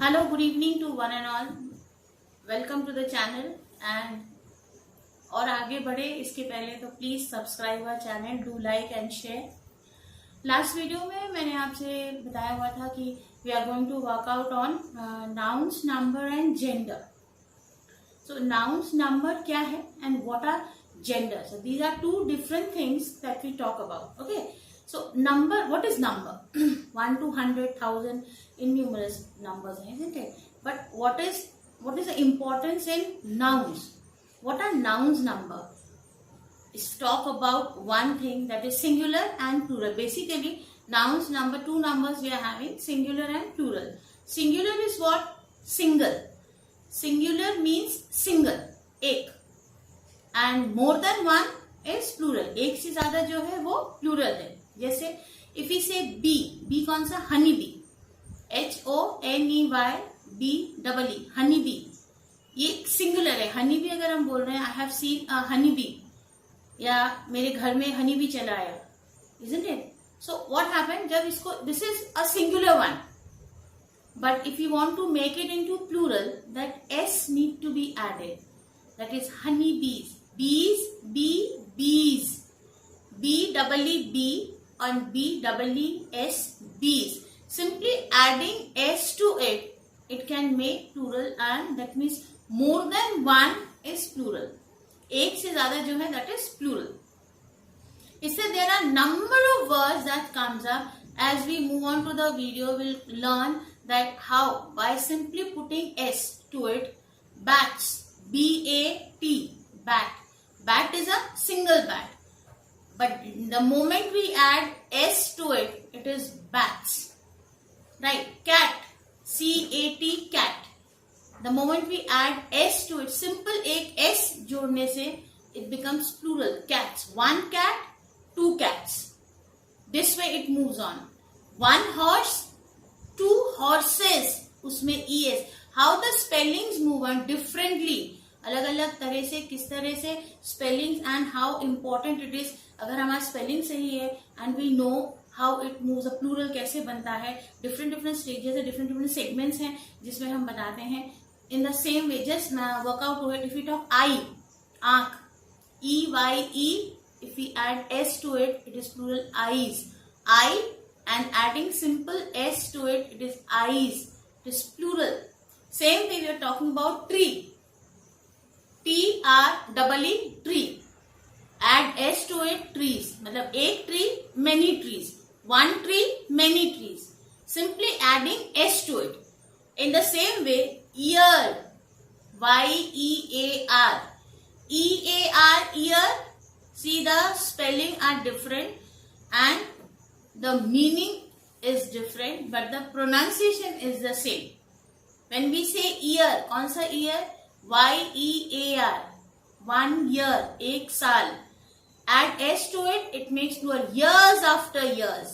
Hello, good evening to one and all. Welcome to the channel and और आगे बढ़े इसके पहले तो please subscribe our channel, do like and share. Last video में मैंने आपसे बताया हुआ था कि we are going to work out on nouns, number and gender. So nouns, number क्या है and what are gender? So these are two different things that we talk about. Okay, so number, what is number? 1 to 100,000 innumerous numbers, isn't it? But what is the importance in nouns? What are nouns? Number is talk about one thing, that is singular and plural. Basically nouns, number, two numbers we are having, singular and plural. Singular is what? Single. Singular means single, एक, and more than one is plural. एक से ज्यादा जो है वो plural है। जैसे if you से बी कौन सा? Honey bee, HONEYBEE, honey bee, ये सिंगुलर है। हनी बी अगर हम बोल रहे हैं I have seen a honey bee, या मेरे घर में हनी बी चला आया, isn't it? So what happen जब इसको, this is a singular one, but if you want to make it into plural, that S need to be added, that is honey bees, bees, BEE and BEES, bees. Simply adding s to it, it can make plural, and that means more than one is plural. एक से ज्यादा जो है that is plural. इससे there are number of words that comes up. As we move on to the video, we'll learn that how by simply putting s to it, bats, BAT, bat. Bat is a single bat. But the moment we add s to it, it is bats, right? Cat, CAT, cat. The moment we add s to it, simple एक s जोड़ने से it becomes plural, cats. One cat, two cats. This way it moves on. One horse, two horses, उसमें es. How the spellings move on differently, अलग अलग तरह से, किस तरह से spelling and how important it is. अगर हमारा स्पेलिंग सही है and we know how it moves, a plural कैसे बनता है, डिफरेंट स्टेजेस है, डिफरेंट सेगमेंट्स हैं जिसमें हम बताते हैं। In the same way just work out हो it. If you talk eye, आंख, EYE, if you add s to it, it is plural, eyes. I, and adding simple s to it, it is eyes, it is plural. Same way we are talking about tree, TREE, tree. Add s to it, trees. मतलब एक tree, many trees. One tree, many trees. Simply adding s to it. In the same way, ear, YEAR, EAR, ear. See, the spelling are different and the meaning is different, but the pronunciation is the same. When we say ear, कौन सा ear? YEAR, 1 year, एक साल. Add s to it, it makes plural, years after years.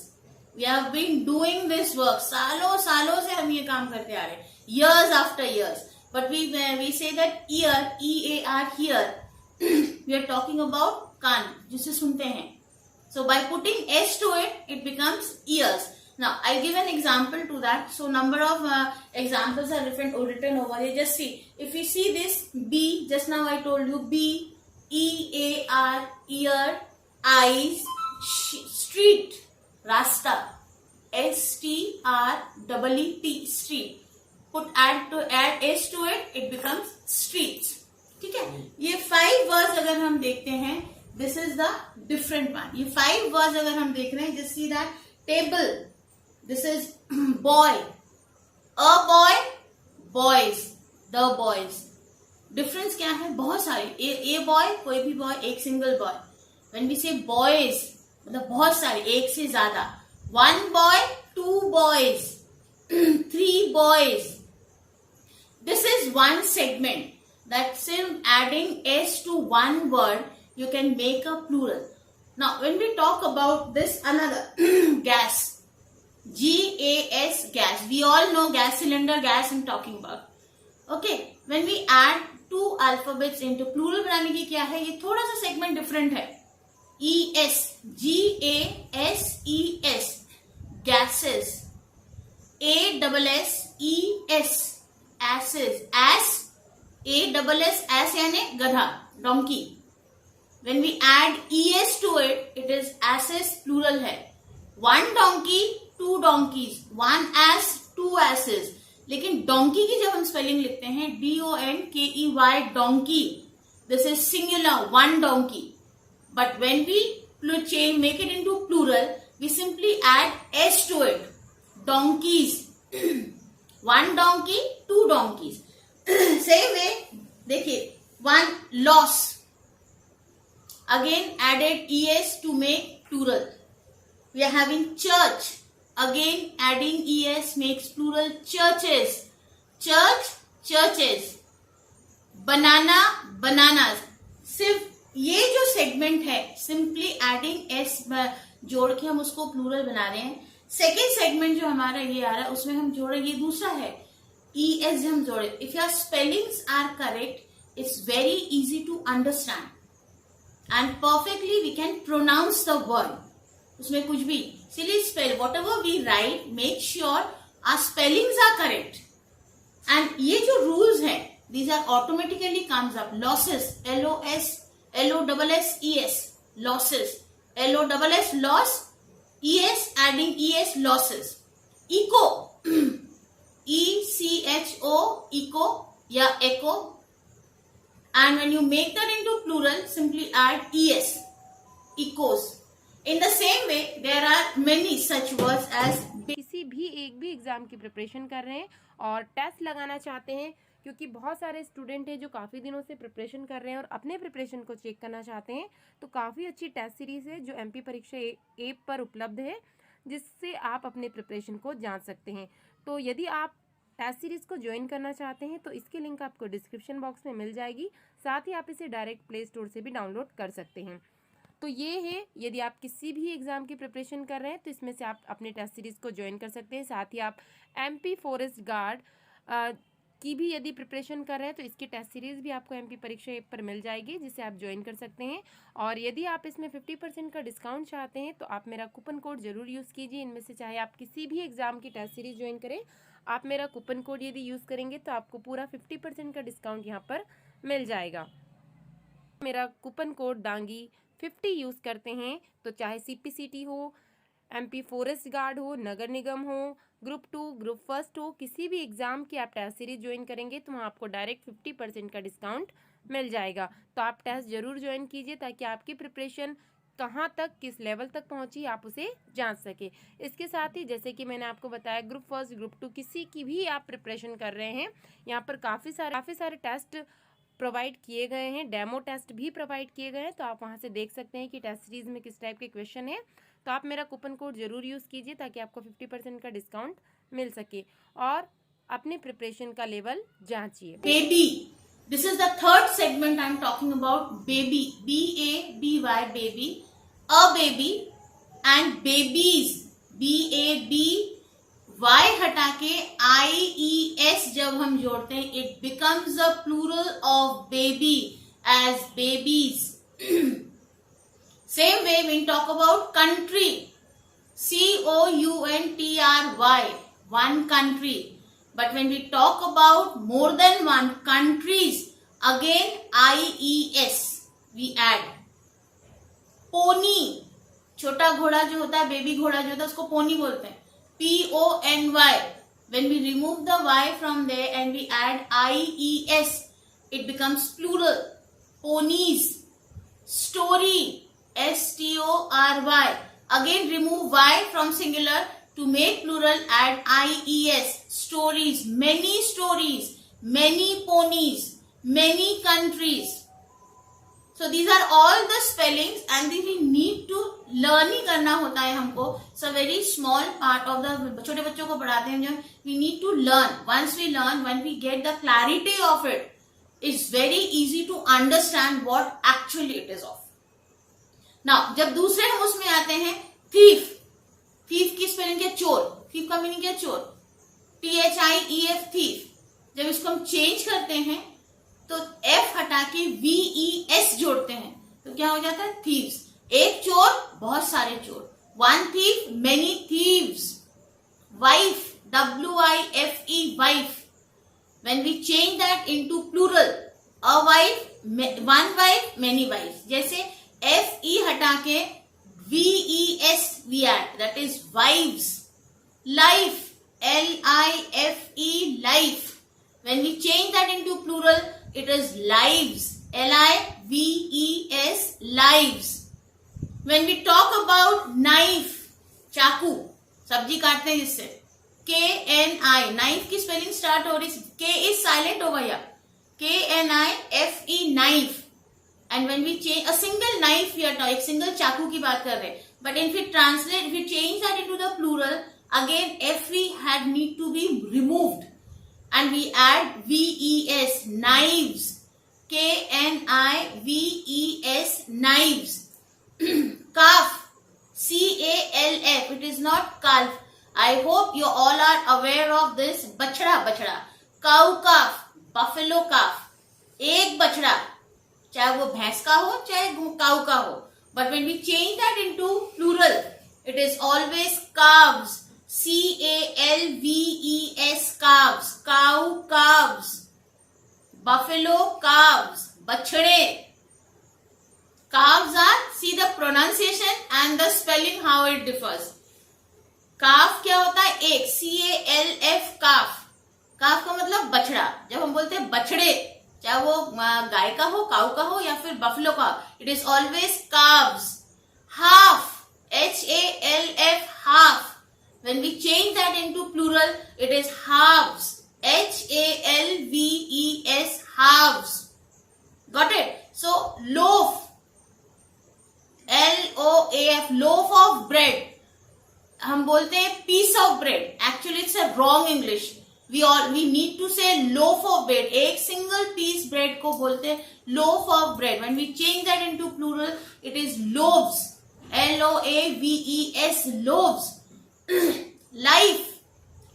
We have been doing this work, सालों से हम ये काम करते आ रहे हैं, years after years. But we say that ear, EAR, here, we are talking about कान, जिसे सुनते हैं. So by putting s to it, it becomes ears. Now I'll give an example to that. So number of examples are written over here. Just see, if you see this B, just now I told you B, EAR, ear, eyes, street, rasta, STREET, street. Add s to it, it becomes streets. ठीक है? ये 5 words अगर हम देखते हैं, this is the different one. ये 5 words अगर हम देख रहे हैं, just see that table. This is boy, a boy, boys, the boys. Difference क्या है? बहुत सारी, a boy, कोई भी boy, एक single boy. When we say boys, मतलब बहुत सारे, एक से ज्यादा. One boy, two boys, 3 boys. This is one segment. That's adding s to one word, you can make a plural. Now when we talk about this, another gas, GAS, gas. We all know gas cylinder, gas I'm talking about. Okay, when we add 2 alphabets into plural बनाने की क्या है, ये थोड़ा सा segment different है. ES, GASES, gases. ASSES, S, asses, ass, ASS, ass यानी गधा, donkey. When we add ES to it, it is asses, plural है. One donkey, two donkeys, one ass, two asses. लेकिन donkey की जब हम spelling लिखते हैं DONKEY, donkey, this is singular, one donkey. But when we make it into plural, we simply add S to it. Donkeys. One donkey, two donkeys. Same way, देखिए, one loss. Again added ES to make plural. We are having church. Again adding ES makes plural churches. Church, churches. Banana, bananas. सिर्फ ये जो segment है, simply adding S जोड़ के हम उसको plural बना रहे हैं. सेकेंड सेगमेंट जो हमारा ये आ रहा है उसमें हम जोड़े, ये दूसरा है ES हम जोड़े. If your spellings are correct, it's very easy to understand and perfectly we can pronounce the word. उसमें कुछ भी silly spell, whatever we write, make sure our spellings are correct. And ये जो rules हैं, these are automatically comes up. Losses, LOSSES, losses, LOSS, loss, ES, adding ES, losses. Echo, ECHO, echo, या echo. And when you make that into plural, simply add ES, echoes. In the same way, there are many such words as. किसी भी एक भी exam की preparation कर रहे हैं और टेस्ट लगाना चाहते हैं, क्योंकि बहुत सारे स्टूडेंट हैं जो काफ़ी दिनों से प्रिपरेशन कर रहे हैं और अपने प्रिपरेशन को चेक करना चाहते हैं, तो काफ़ी अच्छी टेस्ट सीरीज़ है जो MP परीक्षा ऐप पर उपलब्ध है, जिससे आप अपने प्रिपरेशन को जान सकते हैं. तो यदि आप टेस्ट सीरीज़ को ज्वाइन करना चाहते हैं तो इसकी लिंक आपको डिस्क्रिप्शन बॉक्स में मिल जाएगी. साथ ही आप इसे डायरेक्ट प्ले स्टोर से भी डाउनलोड कर सकते हैं. तो ये है, यदि आप किसी भी एग्ज़ाम की प्रिपरेशन कर रहे हैं तो इसमें से आप अपने टेस्ट सीरीज़ को ज्वाइन कर सकते हैं. साथ ही आप MP फॉरेस्ट गार्ड की भी यदि प्रिपरेशन कर रहे हैं तो इसकी टेस्ट सीरीज़ भी आपको MP परीक्षा ऐप पर मिल जाएगी, जिसे आप ज्वाइन कर सकते हैं. और यदि आप इसमें 50% का डिस्काउंट चाहते हैं तो आप मेरा कूपन कोड ज़रूर यूज़ कीजिए. इनमें से चाहे आप किसी भी एग्ज़ाम की टेस्ट सीरीज़ ज्वाइन करें, आप मेरा कूपन कोड यदि यूज़ करेंगे तो आपको पूरा 50% का डिस्काउंट यहाँ पर मिल जाएगा. मेरा कूपन कोड डांगी 50 यूज़ करते हैं तो चाहे CPCT हो, MP फॉरेस्ट गार्ड हो, नगर निगम हो, ग्रुप 2, ग्रुप फर्स्ट हो, किसी भी एग्ज़ाम की आप टेस्ट सीरीज ज्वाइन करेंगे तो वहाँ आपको डायरेक्ट 50% का डिस्काउंट मिल जाएगा. तो आप टेस्ट ज़रूर ज्वाइन कीजिए ताकि आपकी प्रिपरेशन कहाँ तक, किस लेवल तक पहुँची, आप उसे जान सके. इसके साथ ही जैसे कि मैंने आपको बताया, ग्रुप फर्स्ट, ग्रुप 2 किसी की भी आप प्रिपरेशन कर रहे हैं, यहाँ पर काफ़ी सारे टेस्ट प्रोवाइड किए गए हैं, डेमो टेस्ट भी प्रोवाइड किए गए हैं. तो आप वहाँ से देख सकते हैं कि टेस्ट सीरीज़ में किस टाइप के क्वेश्चन है. तो आप मेरा कूपन कोड ज़रूर यूज़ कीजिए ताकि आपको 50% का डिस्काउंट मिल सके और अपने प्रिपरेशन का लेवल जांचिए. Baby, this is the third segment I am talking about. Baby, BABY, baby, a baby and babies, BABY हटा के IES जब हम जोड़ते हैं, it becomes a plural of baby as babies. Same way when we talk about country, COUNTRY, one country. But when we talk about more than one countries, again IES we add. Pony, छोटा घोड़ा जो होता है, baby घोड़ा जो होता है, उसको पोनी बोलते हैं. PONY. When we remove the Y from there and we add IES, it becomes plural. Ponies. Story. STORY. Again remove Y from singular to make plural, add IES. Stories, many ponies, many countries. So these are all the spellings and we need to learn ही करना होता है हमको. It's a very small part of the, छोटे बच्चों को पढ़ाते हैं जब, we need to learn. Once we learn, when we get the clarity of it, it's very easy to understand what actually it is of. Now जब दूसरे हम उसमें आते हैं, थीफ. थीफ की स्पेलिंग क्या? चोर. थीफ का मीनिंग क्या? चोर. THIEF, thief. जब इसको हम चेंज करते हैं तो F हटा के VES जोड़ते हैं तो क्या हो जाता है? थीव्स. एक चोर, बहुत सारे चोर. One thief, many thieves. Wife, W-I-F-E, wife. When we change that into plural, a wife, one wife, many wives. जैसे F-E हटा के V-E-S we add, that is wives. Life, L-I-F-E, life. When we change that into plural, it is lives, L-I-V-E-S, lives. When we talk about knife, चाकू, सब्जी काटते हैं जिससे, K-N-I, knife की spelling start हो रही, K is silent over here, K-N-I-F-E, knife. And when we change a single knife, we are talking, एक single चाकू की बात कर रहे हैं. But if we translate, if we change that into the plural, again F-E had need to be removed. And we add V-E-S, knives, K-N-I-V-E-S, knives. Calf, C-A-L-F, it is not calf. I hope you all are aware of this. बछड़ा, बछड़ा, cow calf, buffalo calf. एक बछड़ा, चाहे वो भैंस का हो चाहे काऊ का हो. But when we change that into plural, it is always calves, C-A-L-V-E-S, calves, cow calves, buffalo calves, बछड़े. Calves are, see the pronunciation and the spelling how it differs. Calf क्या होता है? एक, C-A-L-F, calf. Calf का मतलब बछड़ा. जब हम बोलते हैं बछड़े, चाहे वो गाय का हो, काऊ का हो या फिर बफलो का, it is always calves. Half, H-A-L-F, half. When we change that into plural, it is halves, H-A-L-V-E-S, halves. Got it? So loaf, L-O-A-F, loaf of bread. हम बोलते हैं piece of bread. Actually, it's a wrong English. We need to say loaf of bread. एक single piece bread को बोलते हैं loaf of bread. When we change that into plural, it is loaves. L-O-A-V-E-S, loaves. Life,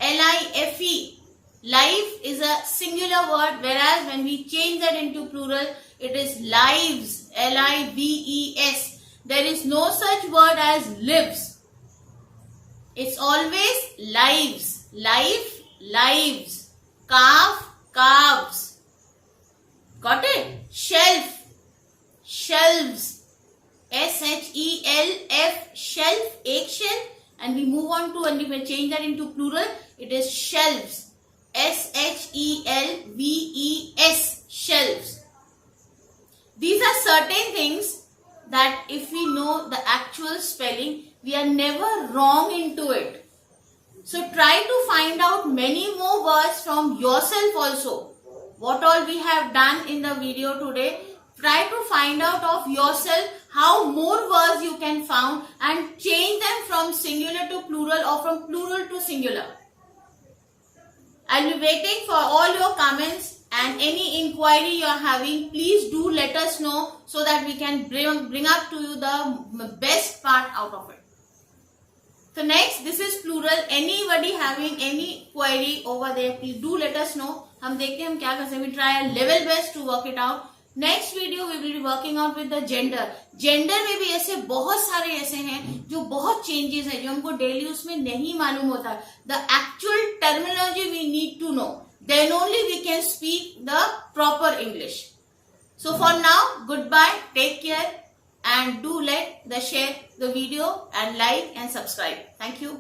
L-I-F-E. Life is a singular word, whereas when we change that into plural, it is lives, L-I-V-E-S. There is no such word as lives. It's always lives. Life, lives. Calf, calves. Got it? Shelf, shelves. S-H-E-L-F, shelf, एक shelf. And we move on to, and we change that into plural, it is shelves. S-H-E-L-V-E-S, shelves. These are certain things that if we know the actual spelling, we are never wrong into it. So try to find out many more words from yourself also. What all we have done in the video today, try to find out of yourself how more words you can found and change them from singular to plural or from plural to singular. I'll be waiting for all your comments and any inquiry you are having. Please do let us know so that we can bring up to you the best part out of it. So next, this is plural. Anybody having any query over there, please do let us know. हम देखते हैं हम क्या कर सकते हैं. We try our level best to work it out. Next video we will be working out with the gender. Gender में भी ऐसे बहुत सारे ऐसे हैं जो बहुत चेंजेस है जो हमको डेली उसमें नहीं मालूम होता. The actual terminology we need to know, then only we can speak the proper English. So for now, goodbye, take care, and do let the share the video and like and subscribe. Thank you.